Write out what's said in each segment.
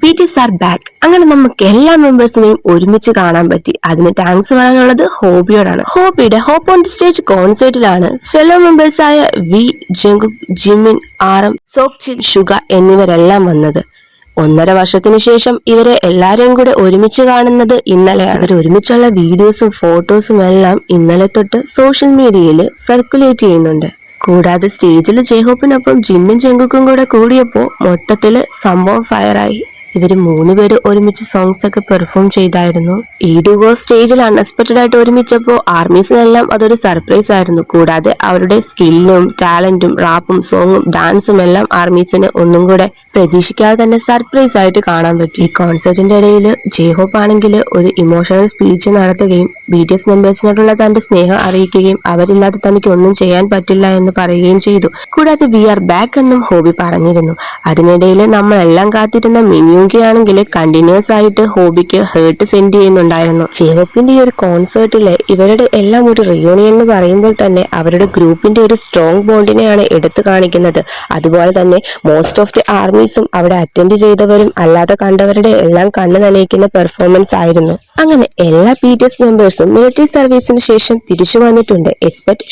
BTS are back. അങ്ങനെ നമുക്ക് എല്ലാ മെമ്പേഴ്സിനെയും ഒരുമിച്ച് കാണാൻ പറ്റി. അതിന് താങ്ക്സ് പറയാനുള്ളത് ഹോബിയോടാണ്. ഹോബിയുടെ ഹോപ്പ് ഓൺ സ്റ്റേജ് കോൺസേർട്ടിലാണ് ഫെലോ മെമ്പേഴ്സായ V, Jungkook, Jimin, RM, Seokjin, Suga എന്നിവരെല്ലാം വന്നത്. 1.5 വർഷത്തിന് ശേഷം ഇവരെ എല്ലാരെയും കൂടെ ഒരുമിച്ച് കാണുന്നത് ഇന്നലെയാണ്. അവർ ഒരുമിച്ചുള്ള വീഡിയോസും ഫോട്ടോസും എല്ലാം ഇന്നലെ തൊട്ട് സോഷ്യൽ മീഡിയയിൽ സർക്കുലേറ്റ് ചെയ്യുന്നുണ്ട്. കൂടാതെ സ്റ്റേജിൽ ജെഹോപ്പിനൊപ്പം ജിന്നും ജംഗുക്കും കൂടെ കൂടിയപ്പോ മൊത്തത്തില് സംഭവം ഫയറായി. ഇവര് 3 പേര് ഒരുമിച്ച് സോങ്സ് ഒക്കെ പെർഫോം ചെയ്തായിരുന്നു. ഈ ഡുവോ സ്റ്റേജിൽ അൺഎക്സ്പെക്ടഡ് ആയിട്ട് ഒരുമിച്ചപ്പോൾ ആർമീസിനെല്ലാം അതൊരു സർപ്രൈസ് ആയിരുന്നു. കൂടാതെ അവരുടെ സ്കില്ലും ടാലന്റും റാപ്പും സോങ്ങും ഡാൻസും എല്ലാം ആർമീസിന് ഒന്നും കൂടെ പ്രതീക്ഷിക്കാതെ തന്നെ സർപ്രൈസ് ആയിട്ട് കാണാൻ പറ്റി. ഈ കോൺസെർട്ടിന്റെ ഇടയിൽ ജെഹോപ്പ് ആണെങ്കിൽ ഒരു ഇമോഷണൽ സ്പീച്ച് നടത്തുകയും BTS മെമ്പേഴ്സിനോടുള്ള തന്റെ സ്നേഹം അറിയിക്കുകയും അവരില്ലാതെ തനിക്ക് ഒന്നും ചെയ്യാൻ പറ്റില്ല എന്ന് പറയുകയും ചെയ്തു. കൂടാതെ വി ആർ ബാക്ക് എന്നും ഹോബി പറഞ്ഞിരുന്നു. അതിനിടയിൽ നമ്മളെല്ലാം കാത്തിരുന്ന മിന്യൂങ്കി ആണെങ്കിൽ കണ്ടിന്യൂസ് ആയിട്ട് ഹോബിക്ക് ഹേർട്ട് സെൻഡ് ചെയ്യുന്നുണ്ടായിരുന്നു. ജെഹോപ്പിന്റെ ഈ ഒരു കോൺസെർട്ടില് ഇവരുടെ എല്ലാം ഒരു റിയൂണിയൻ എന്ന് പറയുമ്പോൾ തന്നെ അവരുടെ ഗ്രൂപ്പിന്റെ ഒരു സ്ട്രോങ് ബോണ്ടിനെയാണ് എടുത്തു കാണിക്കുന്നത്. അതുപോലെ തന്നെ മോസ്റ്റ് ഓഫ് ദി ആർമീസും അവിടെ അറ്റൻഡ് ചെയ്തവരും അല്ലാതെ കണ്ടവരുടെ എല്ലാം കണ്ണു നനയിക്കുന്ന പെർഫോമൻസ് ആയിരുന്നു. അങ്ങനെ എല്ലാ BTS മെമ്പേഴ്സും മിലിറ്ററി സർവീസിന് ശേഷം തിരിച്ചു വന്നിട്ടുണ്ട്. എക്സ്പെക്ട്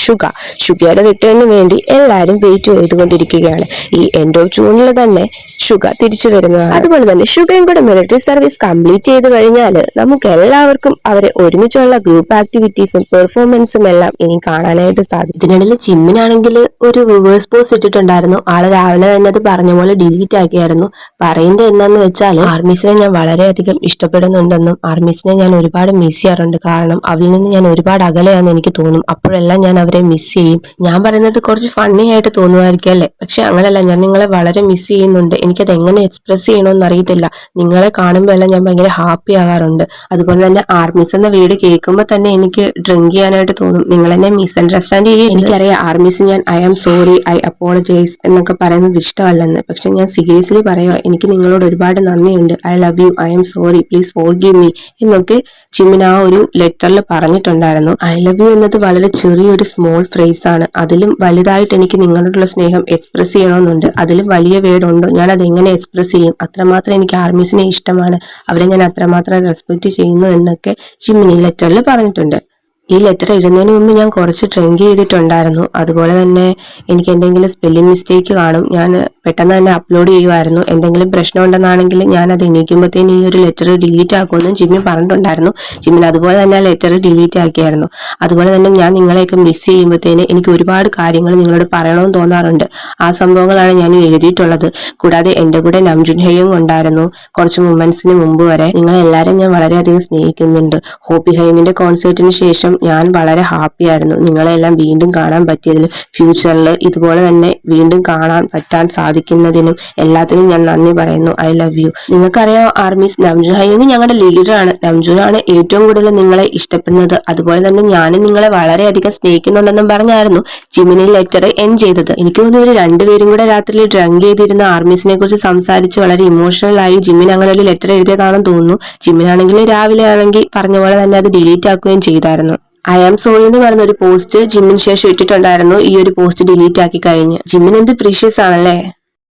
ഷുഗയുടെ റിട്ടേണിന് വേണ്ടി എല്ലാവരും വെയിറ്റ് ചെയ്തുകൊണ്ടിരിക്കുകയാണ്. ഈ എൻഡ് ഓഫ് ജൂണിൽ തന്നെ ഷുഗ തിരിച്ചു വരുന്നതാണ്. അതുപോലെ തന്നെ ഷുഗയും കൂടെ മിലിറ്ററി സർവീസ് കംപ്ലീറ്റ് ചെയ്ത് കഴിഞ്ഞാൽ നമുക്ക് എല്ലാവർക്കും അവരെ ഒരുമിച്ചുള്ള ഗ്രൂപ്പ് ആക്ടിവിറ്റീസും പെർഫോമൻസും എല്ലാം ഇനി കാണാനായിട്ട് സാധിക്കും. ഇതിനിടയിൽ ജിമ്മിനാണെങ്കിൽ ഒരു റിവേഴ്സ് പോസ്റ്റ് ഇട്ടിട്ടുണ്ടായിരുന്നു. ആള് രാവിലെ തന്നെ അത് പറഞ്ഞ പോലെ ഡിലീറ്റ് ആക്കിയായിരുന്നു. പറയുന്നത് എന്താന്ന് വെച്ചാൽ ആർമീസിനെ ഞാൻ വളരെയധികം ഇഷ്ടപ്പെടുന്നുണ്ടെന്നും ആർമീസിനെ ഞാൻ ഒരുപാട് മിസ് ചെയ്യാറുണ്ട്. കാരണം അവരിൽ നിന്ന് ഞാൻ ഒരുപാട് അകലെയാണെന്ന് എനിക്ക് തോന്നും. അപ്പോഴെല്ലാം ഞാൻ അവരെ മിസ് ചെയ്യും. ഞാൻ പറയുന്നത് കുറച്ച് ഫണ്ണി ആയിട്ട് തോന്നുമായിരിക്കും അല്ലേ, പക്ഷെ അങ്ങനെയല്ല. ഞാൻ നിങ്ങളെ വളരെ മിസ് ചെയ്യുന്നുണ്ട്. എനിക്കത് എങ്ങനെ എക്സ്പ്രസ് ചെയ്യണമെന്ന് അറിയത്തില്ല. നിങ്ങളെ കാണുമ്പോൾ എല്ലാം ഞാൻ ഭയങ്കര ഹാപ്പി ആകാറുണ്ട്. അതുപോലെ തന്നെ ആർമീസ് എന്ന വീട് കേൾക്കുമ്പോൾ തന്നെ എനിക്ക് ഡ്രിങ്ക് ചെയ്യാനായിട്ട് തോന്നും. നിങ്ങൾ എന്നെ മിസ്അണ്ടർസ്റ്റാൻഡ് ചെയ്യും. എനിക്കറിയാം ആർമീസ് ഞാൻ I am sorry, I apologise എന്നൊക്കെ പറയുന്നത് ഇഷ്ടമല്ലെന്ന്. പക്ഷെ ഞാൻ സീരിയസ്ലി പറയുക, എനിക്ക് നിങ്ങളോട് ഒരുപാട് നന്ദിയുണ്ട്. I love you, I am sorry, please forgive me എന്നൊക്കെ ജിമിൻ ആ ഒരു ലെറ്ററിൽ പറഞ്ഞിട്ടുണ്ടായിരുന്നു. ഐ ലവ് യു എന്നത് വളരെ ചെറിയൊരു സ്മോൾ ഫ്രേസ് ആണ്. അതിലും വലുതായിട്ട് എനിക്ക് നിങ്ങളോടുള്ള സ്നേഹം എക്സ്പ്രസ് ചെയ്യണമെന്നുണ്ട്. അതിലും വലിയ വേർഡ് ഉണ്ടോ? ഞാൻ അത് എങ്ങനെ എക്സ്പ്രസ് ചെയ്യും? അത്രമാത്രം എനിക്ക് ആർമീസിനെ ഇഷ്ടമാണ്. അവരെ ഞാൻ അത്രമാത്രം റെസ്പെക്ട് ചെയ്യുന്നു എന്നൊക്കെ ജിമിൻ ഈ ലെറ്ററിൽ പറഞ്ഞിട്ടുണ്ട്. ഈ ലെറ്റർ എഴുതുന്നതിന് മുമ്പ് ഞാൻ കുറച്ച് ഡ്രിങ്ക് ചെയ്തിട്ടുണ്ടായിരുന്നു. അതുപോലെ തന്നെ എനിക്ക് എന്തെങ്കിലും സ്പെല്ലിംഗ് മിസ്റ്റേക്ക് കാണും. ഞാൻ പെട്ടെന്ന് തന്നെ അപ്ലോഡ് ചെയ്യുമായിരുന്നു. എന്തെങ്കിലും പ്രശ്നം ഉണ്ടെന്നാണെങ്കിൽ ഞാൻ അത് എണീക്കുമ്പോഴത്തേന് ഈ ഒരു ലെറ്റർ ഡിലീറ്റ് ആക്കുമെന്ന് ജിമ്മിൻ പറഞ്ഞിട്ടുണ്ടായിരുന്നു. ജിമ്മിൻ അതുപോലെ തന്നെ ആ ലെറ്റർ ഡിലീറ്റ് ആക്കിയായിരുന്നു. അതുപോലെ തന്നെ ഞാൻ നിങ്ങളെയൊക്കെ മിസ് ചെയ്യുമ്പോഴത്തേന് എനിക്ക് ഒരുപാട് കാര്യങ്ങൾ നിങ്ങളോട് പറയണമെന്ന് തോന്നാറുണ്ട്. ആ സംഭവങ്ങളാണ് ഞാൻ എഴുതിയിട്ടുള്ളത്. കൂടാതെ എൻ്റെ കൂടെ നംജുൻ ഹെയും ഉണ്ടായിരുന്നു കുറച്ച് മൊമെന്റ്സിന് മുമ്പ് വരെ. നിങ്ങളെല്ലാവരും ഞാൻ വളരെയധികം സ്നേഹിക്കുന്നുണ്ട്. ഹോപ്പി ഹൈങ്ങിന്റെ കോൺസേർട്ടിന് ശേഷം ഞാൻ വളരെ ഹാപ്പി ആയിരുന്നു. നിങ്ങളെല്ലാം വീണ്ടും കാണാൻ പറ്റിയതിലും ഫ്യൂച്ചറിൽ ഇതുപോലെ തന്നെ വീണ്ടും കാണാൻ പറ്റാൻ സാധിക്കുന്നതിനും എല്ലാത്തിനും ഞാൻ നന്ദി പറയുന്നു. I love U. നിങ്ങൾക്കറിയാം ആർമീസ്, നംജുൻ ഹൈങ് ഞങ്ങളുടെ ലീഡറാണ്. നംജുനാണ് ഏറ്റവും കൂടുതൽ നിങ്ങളെ ഇഷ്ടപ്പെടുന്നത്. അതുപോലെ തന്നെ ഞാനും നിങ്ങളെ വളരെയധികം സ്നേഹിക്കുന്നുണ്ടെന്നും പറഞ്ഞായിരുന്നു ജിമിനി ലെറ്റർ എൻഡ് ചെയ്തത്. എനിക്ക് തോന്നുന്നു ഇവർ രണ്ടുപേരും കൂടെ രാത്രി ഡ്രങ്ക് ചെയ്തിരുന്ന ആർമീസിനെ കുറിച്ച് സംസാരിച്ച് വളരെ ഇമോഷണൽ ആയി ജിമിൻ അങ്ങനെ ഒരു ലെറ്റർ എഴുതിയതാണെന്ന് തോന്നുന്നു. ജിമിനാണെങ്കിൽ രാവിലെ ആണെങ്കിൽ പറഞ്ഞ പോലെ തന്നെ അത് ഡിലീറ്റ് ആക്കുകയും ചെയ്തായിരുന്നു. ഐ ആം സോറി എന്ന് പറയുന്ന ഒരു പോസ്റ്റ് ജിമ്മിന് ശേഷം ഇട്ടിട്ടുണ്ടായിരുന്നു. ഈ ഒരു പോസ്റ്റ് ഡിലീറ്റ് ആക്കി കഴിഞ്ഞ്. ജിമ്മിന് എന്ത് പ്രീഷ്യസ് ആണല്ലേ.